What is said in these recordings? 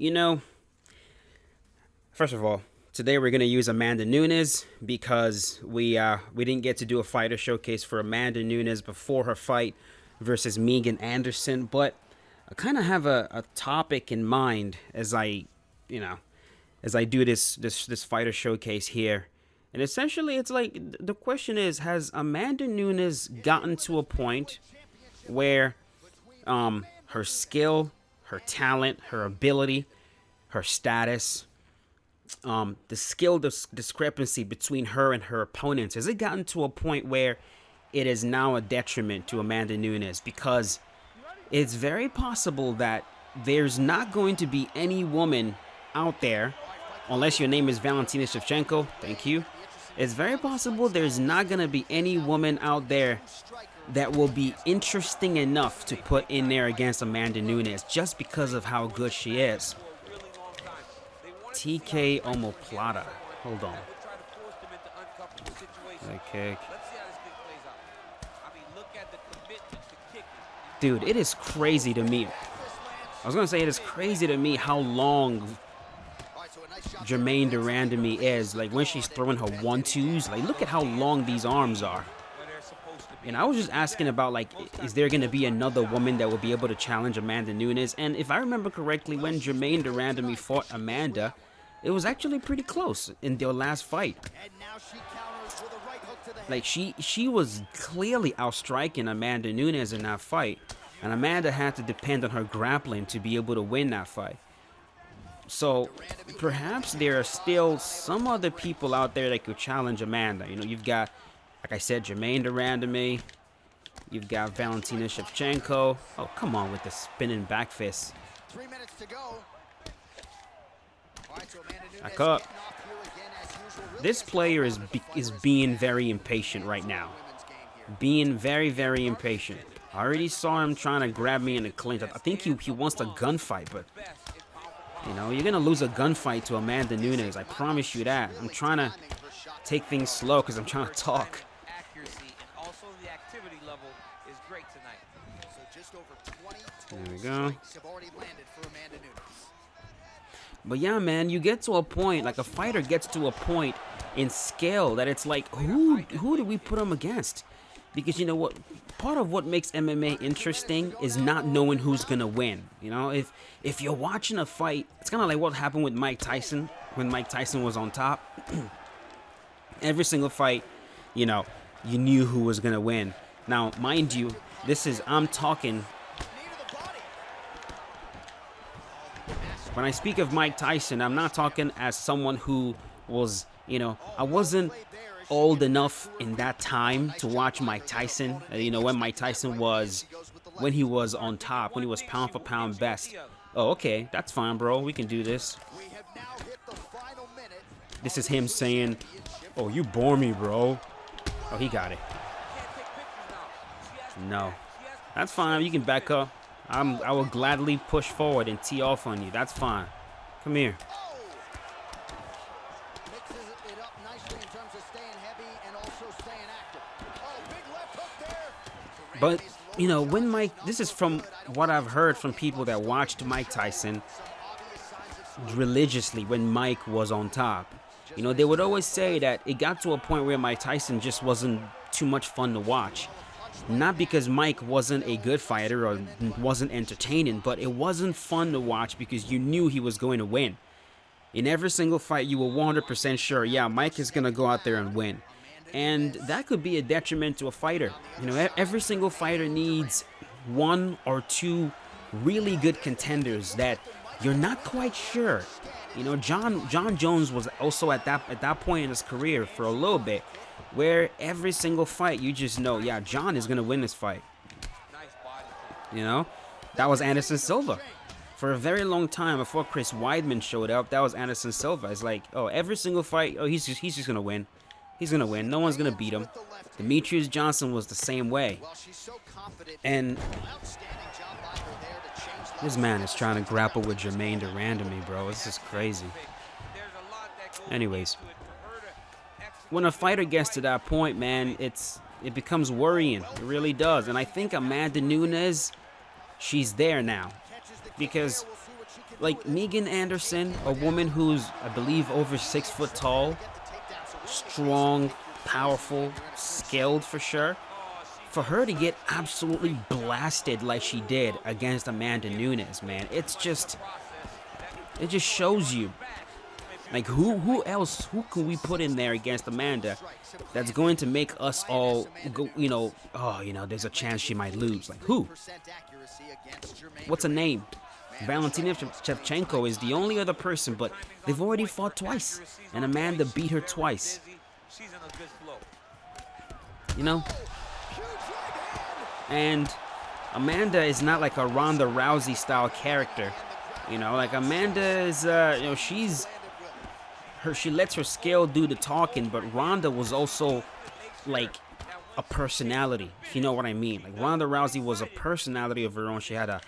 You know, first of all, today we're gonna use Amanda Nunes because we didn't get to do a fighter showcase for Amanda Nunes before her fight versus Megan Anderson, but I kind of have a topic in mind as you know, as I do this fighter showcase here. And essentially, it's like the question is: has Amanda Nunes gotten to a point where her skill, her talent, her ability, her status, the skill discrepancy between her and her opponents, has it gotten to a point where it is now a detriment to Amanda Nunes? Because it's very possible that there's not going to be any woman out there, unless your name is Valentina Shevchenko. Thank you. It's very possible there's not going to be any woman out there that will be interesting enough to put in there against Amanda Nunes just because of how good she is. TK Omoplata. Hold on. Okay. Dude, it is crazy to me. I was going to say it is crazy to me how long Jermaine Durandamy is. Like, when she's throwing her 1-2s, like, look at how long these arms are. And I was just asking about, like, is there going to be another woman that will be able to challenge Amanda Nunes? And if I remember correctly, when Jermaine Durandamy fought Amanda, it was actually pretty close in their last fight. Like, she was clearly outstriking Amanda Nunes in that fight. And Amanda had to depend on her grappling to be able to win that fight. So perhaps there are still some other people out there that could challenge Amanda. You know, you've got, like I said, Jermaine Durandamy. You've got Valentina Shevchenko. Oh, come on with the spinning back fist. 3 minutes to go. Back up. This player is being very impatient right now. Being very, very impatient. I already saw him trying to grab me in the clinch. I think he wants a gunfight, but you know, you're going to lose a gunfight to Amanda Nunes. I promise you that. I'm trying to take things slow because I'm trying to talk. There we go. But yeah, man, you get to a point, like a fighter gets to a point in scale that it's like, who do we put him against? Because you know what? Part of what makes MMA interesting is not knowing who's gonna win. You know, if you're watching a fight, it's kind of like what happened with Mike Tyson when Mike Tyson was on top. Every single fight, you know, you knew who was gonna win. Now, mind you, I'm talking. When I speak of Mike Tyson, I'm not talking as someone who was, you know, I wasn't old enough in that time to watch Mike Tyson. You know, when Mike Tyson was, when he was on top, when he was pound for pound best. Oh, okay, that's fine, bro. We can do this. This is him saying, oh, you bore me, bro. Oh, he got it. No. That's fine. You can back up. I will gladly push forward and tee off on you. That's fine. Come here. But, you know, when Mike, this is from what I've heard from people that watched Mike Tyson religiously when Mike was on top. You know, they would always say that it got to a point where Mike Tyson just wasn't too much fun to watch. Not because Mike wasn't a good fighter or wasn't entertaining, but it wasn't fun to watch because you knew he was going to win. In every single fight, you were 100% sure, yeah, Mike is going to go out there and win. And that could be a detriment to a fighter. You know, every single fighter needs one or two really good contenders that you're not quite sure. You know, John Jones was also at that point in his career for a little bit, where every single fight you just know, yeah, John is gonna win this fight. You know, that was Anderson Silva. For a very long time before Chris Weidman showed up, that was Anderson Silva. It's like, oh, every single fight, oh, he's just gonna win. He's gonna win. No one's gonna beat him. Demetrius Johnson was the same way. And this man is trying to grapple with Jermaine Durandamy, bro. This is crazy. Anyways, when a fighter gets to that point, man, it becomes worrying. It really does. And I think Amanda Nunes, she's there now. Because like Megan Anderson, a woman who's, I believe, over 6 foot tall, strong, powerful, skilled for sure. For her to get absolutely blasted like she did against Amanda Nunes, man, it just shows you, like, who else, who can we put in there against Amanda that's going to make us all go, there's a chance she might lose. Like, who? What's a name? Valentina Shevchenko is the only other person, but they've already fought twice, and Amanda beat her twice. You know? And Amanda is not like a Ronda Rousey style character. You know, like Amanda is, she lets her skill do the talking, but Ronda was also like a personality, if you know what I mean. Like Ronda Rousey was a personality of her own. She had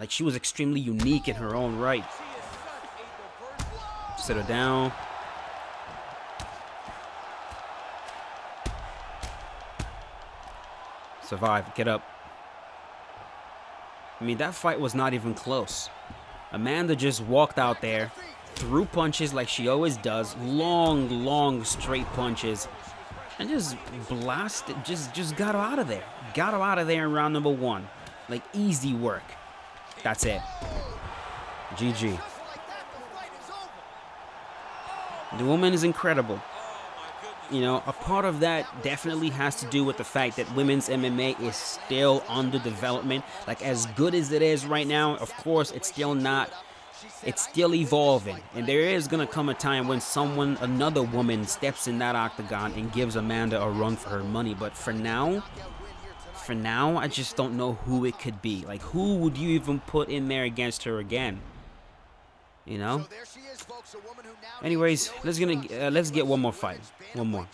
she was extremely unique in her own right. Sit her down. Survive, get up. I mean, that fight was not even close. Amanda just walked out there, threw punches like she always does, long, straight punches, and just blasted, just got her out of there. Got her out of there in round number 1. Like, easy work. That's it. GG. The woman is incredible. You know, a part of that definitely has to do with the fact that women's MMA is still under development. Like, as good as it is right now, of course, it's still evolving. And there is going to come a time when another woman steps in that octagon and gives Amanda a run for her money. But for now, I just don't know who it could be. Like, who would you even put in there against her again? You know? Anyways, let's get one more fight. One more.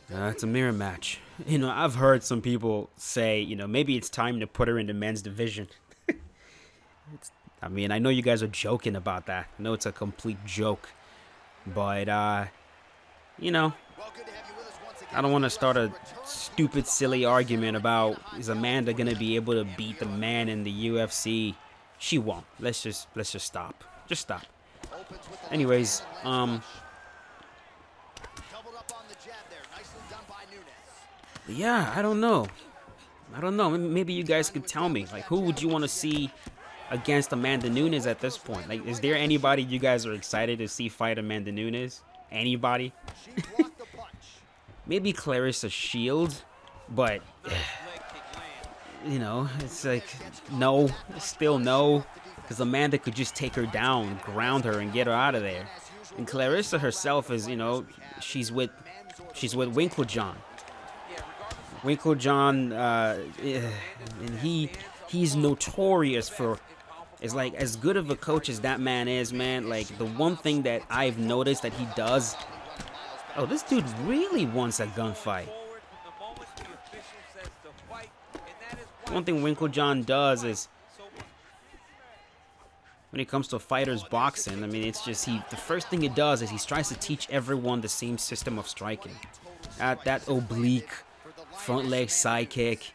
It's a mirror match. You know, I've heard some people say, maybe it's time to put her in the men's division. I mean, I know you guys are joking about that. I know it's a complete joke. But, I don't want to start a stupid, silly argument about, is Amanda going to be able to beat the man in the UFC? She won't. Let's just stop. Just stop. Anyways, yeah, I don't know. Maybe you guys could tell me, like, who would you want to see against Amanda Nunes at this point? Like, is there anybody you guys are excited to see fight Amanda Nunes? Anybody? Maybe Clarissa Shields, but it's like no, still no, because Amanda could just take her down, ground her, and get her out of there. And Clarissa herself is, she's with Winklejohn. And he's notorious for. Is like, as good of a coach as that man is, man, like, the one thing that I've noticed that he does, oh, this dude really wants a gunfight. One thing Winklejohn does is, when it comes to fighters boxing, I mean, it's just, the first thing he does is he tries to teach everyone the same system of striking. That oblique, front leg side kick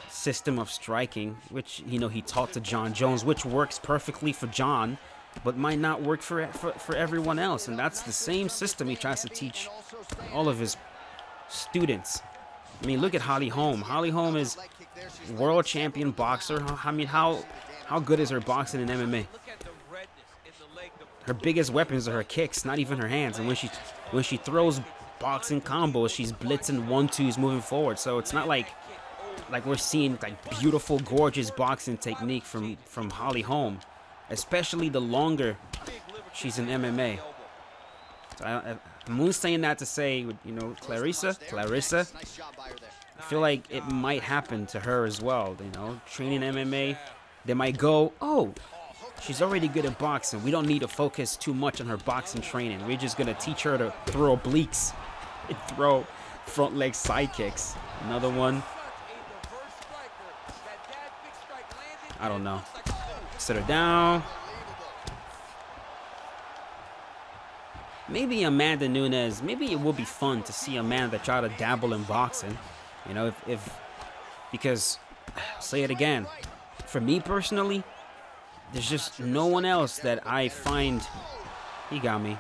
system of striking, which he taught to John Jones, which works perfectly for John, but might not work for everyone else. And that's the same system he tries to teach all of his students. I mean, look at Holly Holm. Holly Holm is world champion boxer. I mean, how good is her boxing in MMA? Her biggest weapons are her kicks, not even her hands. And when she throws boxing combos, she's blitzing 1-2s moving forward. So it's not like we're seeing like beautiful, gorgeous boxing technique from Holly Holm, especially the longer she's in MMA. So I'm only saying that to say, Clarissa, I feel like it might happen to her as well. Training MMA, they might go, oh, she's already good at boxing. We don't need to focus too much on her boxing training. We're just gonna teach her to throw obliques and throw front leg side kicks. Another one. I don't know. Sit her down. Maybe Amanda Nunes, maybe it will be fun to see Amanda try to dabble in boxing. You know, if because I'll say it again, for me personally, there's just no one else that I find. He got me.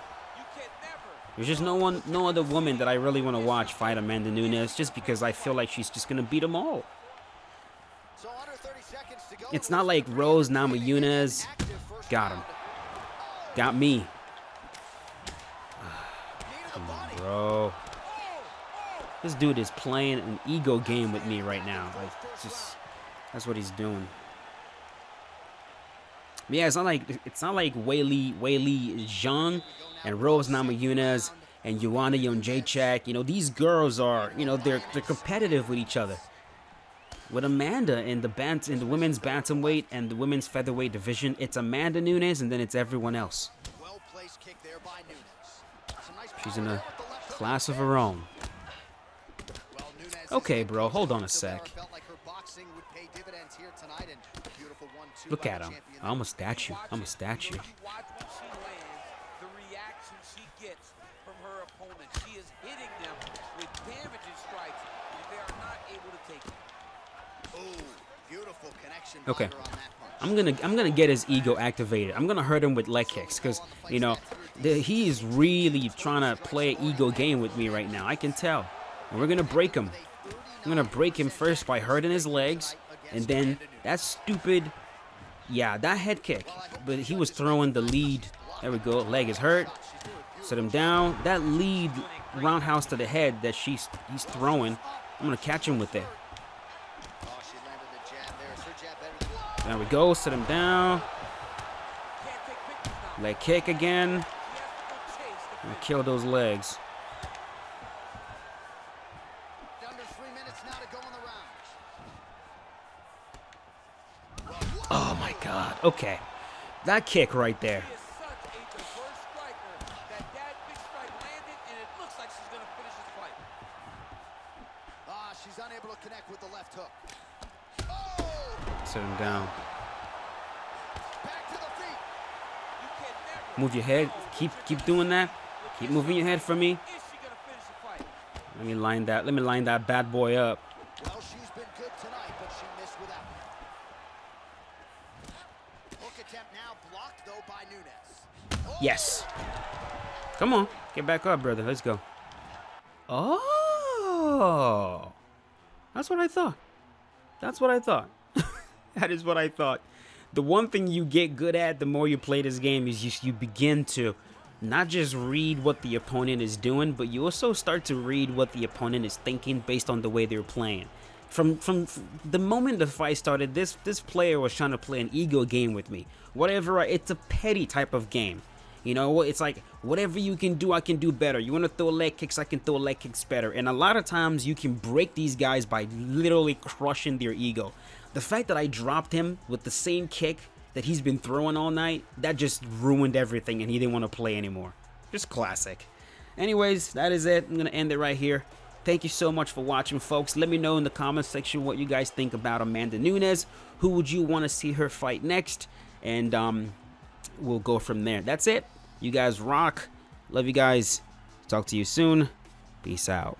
There's just no other woman that I really want to watch fight Amanda Nunes, just because I feel like she's just gonna beat them all. It's not like Rose Namajunas got him, got me. Come on, bro. This dude is playing an ego game with me right now. Like, just that's what he's doing. Yeah, it's not like Weili Zhang and Rose Namajunas and Joanna Jędrzejczyk. You know, these girls are, you know, they're competitive with each other. With Amanda in the women's bantamweight and the women's featherweight division, it's Amanda Nunes and then it's everyone else. She's in a class of her own. Okay, bro, hold on a sec. Look at him. I'm a statue. I'm a statue. Okay, I'm gonna get his ego activated. I'm gonna hurt him with leg kicks because, you know, he is really trying to play an ego game with me right now. I can tell, and we're gonna break him. I'm gonna break him first by hurting his legs, and then that stupid, yeah, that head kick. But he was throwing the lead. There we go. Leg is hurt. Set him down. That lead roundhouse to the head that he's throwing. I'm gonna catch him with it. There we go. Set him down. Leg kick again. And kill those legs. Oh my God. Okay. That kick right there. She's unable to connect with the left hook. Set him down. Move your head. Keep doing that. Keep moving your head for me. Let me line that bad boy up. Well, she's been good tonight, but she missed without it. Hook attempt now blocked though by Nunes. Yes. Come on. Get back up, brother. Let's go. Oh. That's what I thought. That's what I thought. That is what I thought. The one thing you get good at the more you play this game is you begin to not just read what the opponent is doing, but you also start to read what the opponent is thinking based on the way they're playing. From the moment the fight started, this player was trying to play an ego game with me. It's a petty type of game. You know, it's like, whatever you can do, I can do better. You want to throw leg kicks, I can throw leg kicks better. And a lot of times you can break these guys by literally crushing their ego. The fact that I dropped him with the same kick that he's been throwing all night, that just ruined everything and he didn't want to play anymore. Just classic. Anyways, that is it. I'm going to end it right here. Thank you so much for watching, folks. Let me know in the comment section what you guys think about Amanda Nunes. Who would you want to see her fight next? And we'll go from there. That's it. You guys rock. Love you guys. Talk to you soon. Peace out.